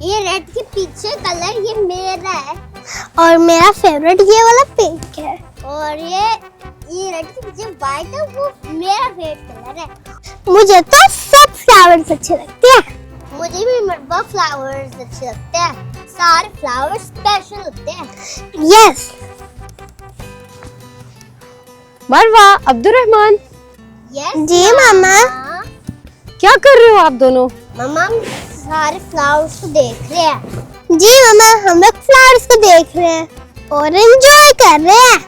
ये रेड के पीछे कलर ये मेरा है और मेरा फेवरेट ये वाला पिंक है। और ये रेड के पीछे व्हाइट है, वो मेरा फेवरेट कलर है। मुझे तो सब फ्लावर्स अच्छे लगते हैं। मुझे भी मरवा फ्लावर्स अच्छे लगते हैं। सारे फ्लावर्स स्पेशल होते हैं। यस। मरवा, अब्दुर्रहमान, यस जी मामा। क्या कर रहे हो आप दोनों? मम्मा हम सारे फ्लावर्स को देख रहे हैं। जी मामा, हम लोग फ्लावर्स को देख रहे हैं और एंजॉय कर रहे हैं।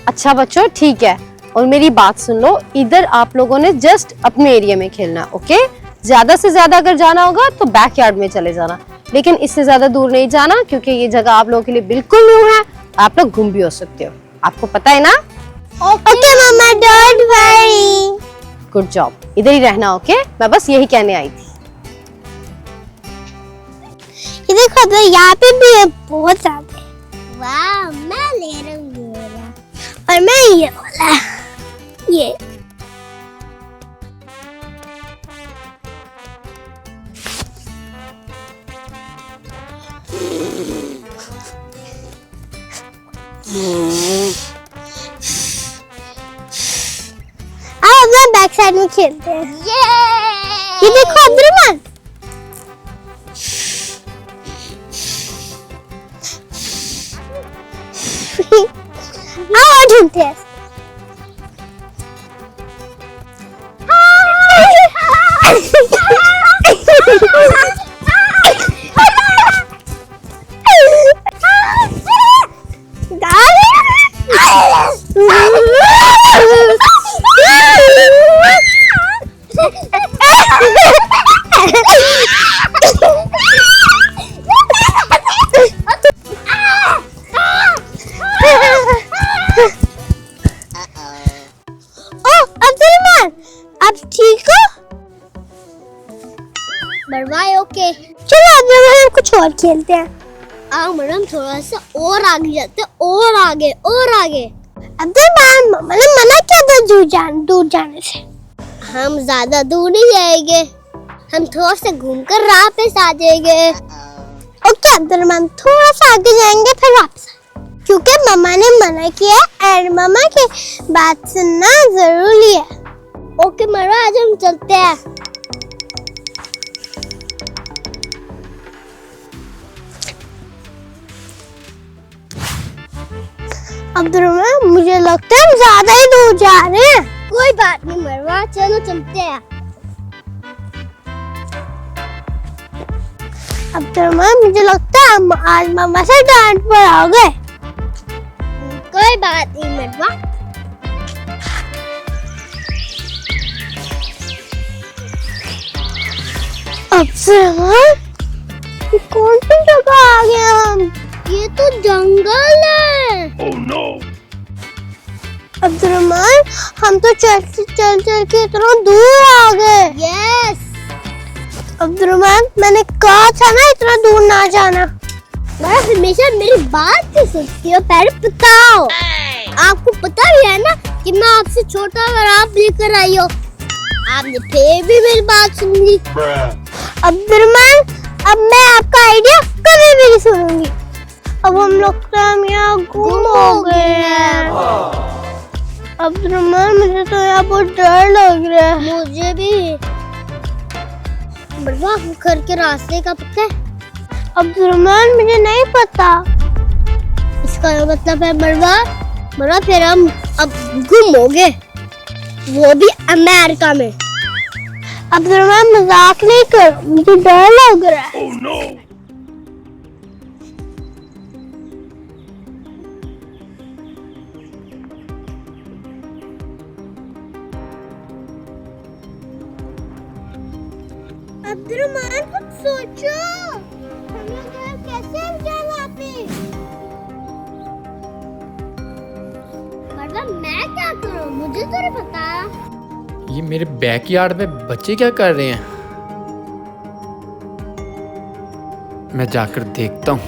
अच्छा बच्चों, ठीक है। और मेरी बात सुन लो, इधर आप लोगों ने जस्ट अपने एरिया में खेलना, ओके? ज्यादा से ज्यादा अगर जाना होगा तो बैकयार्ड में चले जाना, लेकिन इससे ज्यादा दूर नहीं जाना, क्योंकि ये जगह आप लोगों के लिए बिल्कुल न्यू है। आप लोग गुम भी हो सकते हो, आपको पता है ना? Okay mama, don't worry. Good job. इधर ही रहना, ओके? मैं बस यही कहने आई थी। ये देखो तो यहाँ पे भी है बहुत ज्यादा। वाह, मैं ले रहा हूँ ये वाला। और मैं ये वाला, ये अब अपना बैक साइड में खेलते हैं। ये देखो अब्दुर्रहमान, आओ ढूंढते हैं। आप ठीक हो? मरवा ओके। चलो अब हम कुछ और खेलते हैं। आओ मैडम, थोड़ा सा और आगे जाते हैं, और आगे और आगे। अब्दुर्रहमान, मम्मा ने मना किया था दूर जाने से। हम ज्यादा दूर नहीं जाएंगे, हम थोड़ा सा घूमकर राह पे आ जाएंगे। ओके अब्दुर्रहमान, थोड़ा सा आगे जाएंगे फिर वापस, क्योंकि मम्मा ने मना किया और मम्मा की बात सुनना जरूरी है। ओके मरवा, आज हम चलते हैं। अब्दुर्रहमान, मुझे लगता है हम ज्यादा ही दूर जा रहे हैं। कोई बात नहीं मरवा, चलो चलते हैं। अब्दुर्रहमान, मुझे लगता है हम आज मम्मा से डांट पड़ोगे। कोई बात नहीं मरवा। अब्दुर्रहमान, ये कौन सी जगह आ गए हम? ये तो जंगल है। अब्दुर्रहमान, हम तो चल के इतना दूर आ गए। यस। अब्दुर्रहमान, मैंने कहा था ना इतना दूर ना जाना। मैं हमेशा मेरी बात क्यों सुनती हो? पहले बताओ। आपको पता भी है ना कि मैं आपसे छोटा अगर आप लेकर आई हो। आपने फिर भी मेरी बात सुन ली। अब्दुर्रहमान, अब मैं आपका आइडिया कभी भी नहीं सुनूंगी। अब हम लोग तो हम यहाँ गुम हो गए हैं। अब्दुर्रहमान, मुझे तो यहाँ बहुत डर लग रहा है। मुझे भी। मरवा, घर के रास्ते का पता है? अब्दुर्रहमान, मुझे नहीं पता। इसका मतलब है मरवा फिर हम अब गुम हो गए, वो भी अमेरिका में। अब्दुर्रहमान, मजाक नहीं करो, मुझे डर लग रहा है। अब्दुर्रहमान, कुछ सोचो, हम लोग घर कैसे जाए वहाँ पे? मरवा, मैं क्या करूँ, मुझे तो नहीं पता। ये मेरे बैकयार्ड में बच्चे क्या कर रहे हैं? मैं जाकर देखता हूँ।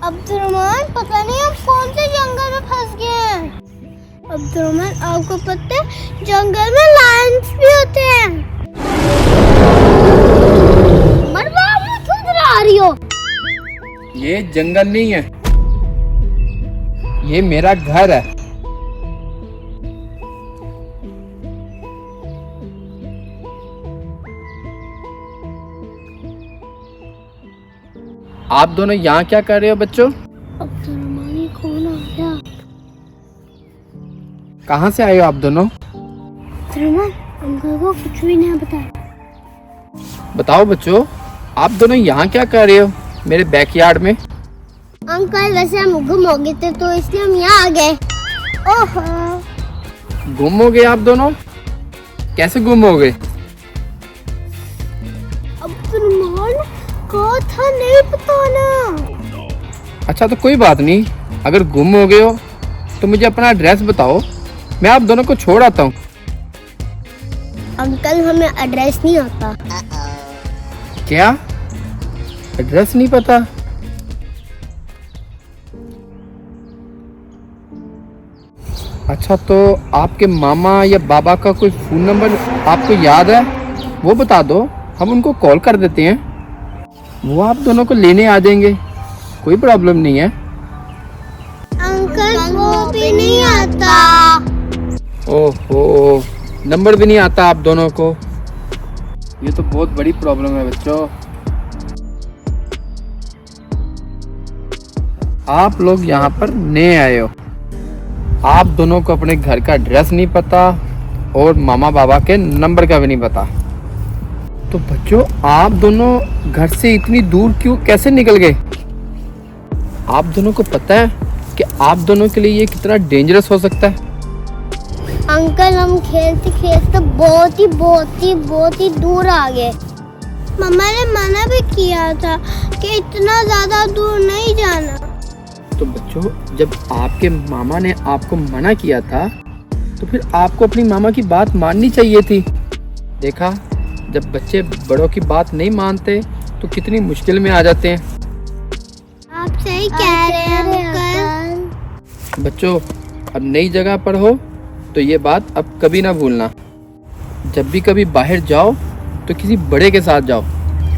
अब्दुर्रहमान, पता नहीं हम कौन से जंगल में फंस गए हैं। अब्दुलरहमान, आपको पता है जंगल में लायंस भी होते हैं। मरवा क्यों डरा रही हो? ये जंगल नहीं है, ये मेरा घर है। आप दोनों यहाँ क्या कर रहे हो बच्चों? अब्दुलरहमान, ये कौन आ गया? कहाँ से आए हो आप दोनों? अब्दुलरहमान, अंकल को कुछ भी नहीं बताया। बताओ बच्चों, आप दोनों यहाँ क्या कर रहे हो मेरे बैकयार्ड में? अंकल वैसे हम गुम हो गए थे तो इसलिए हम यहाँ आ गए। ओहो, गुम हो गए आप दोनों? कैसे गुम हो गए? अब्दुलरहमान कहा था नहीं बताना। अच्छा तो कोई बात नहीं, अगर गुम हो गए हो तो मुझे अपना एड्रेस बताओ, मैं आप दोनों को छोड़ आता हूँ। अंकल हमें एड्रेस नहीं आता। क्या एड्रेस नहीं पता? अच्छा तो आपके मामा या बाबा का कोई फ़ोन नंबर आपको याद है? वो बता दो, हम उनको कॉल कर देते हैं, वो आप दोनों को लेने आ जाएंगे, कोई प्रॉब्लम नहीं है। अंकल वो भी नहीं आता। ओहो, नंबर भी नहीं आता आप दोनों को? ये तो बहुत बड़ी प्रॉब्लम है बच्चों। आप लोग यहाँ पर नए आए हो, आप दोनों को अपने घर का एड्रेस नहीं पता और मामा बाबा के नंबर का भी नहीं पता। तो बच्चों आप दोनों घर से इतनी दूर क्यों कैसे निकल गए? आप दोनों को पता है कि आप दोनों के लिए ये कितना डेंजरस हो सकता है? अंकल हम खेलते खेलते बहुत ही दूर आ गए। मम्मा ने मना भी किया था कि इतना ज्यादा दूर नहीं जाना। तो बच्चों जब आपके मामा ने आपको मना किया था तो फिर आपको अपनी मामा की बात माननी चाहिए थी। देखा, जब बच्चे बड़ों की बात नहीं मानते तो कितनी मुश्किल में आ जाते हैं। आप सही कह रहे हैं अंकल। बच्चों अब नई जगह पर हो तो ये बात अब कभी ना भूलना, जब भी कभी बाहर जाओ तो किसी बड़े के साथ जाओ,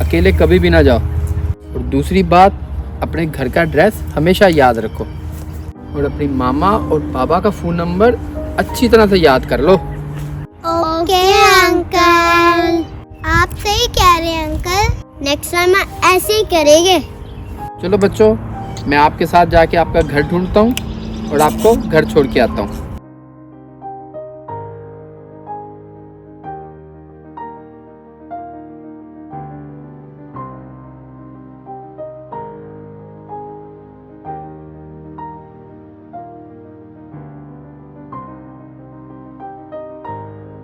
अकेले कभी भी ना जाओ। और दूसरी बात, अपने घर का एड्रेस हमेशा याद रखो और अपनी मामा और पापा का फ़ोन नंबर अच्छी तरह से याद कर लो। ओके अंकल, आप सही कह रहे हैं अंकल। नेक्स्ट टाइम ऐसे ही करेंगे। चलो बच्चों, मैं आपके साथ जाके आपका घर ढूंढता हूँ और आपको घर छोड़ के आता हूँ।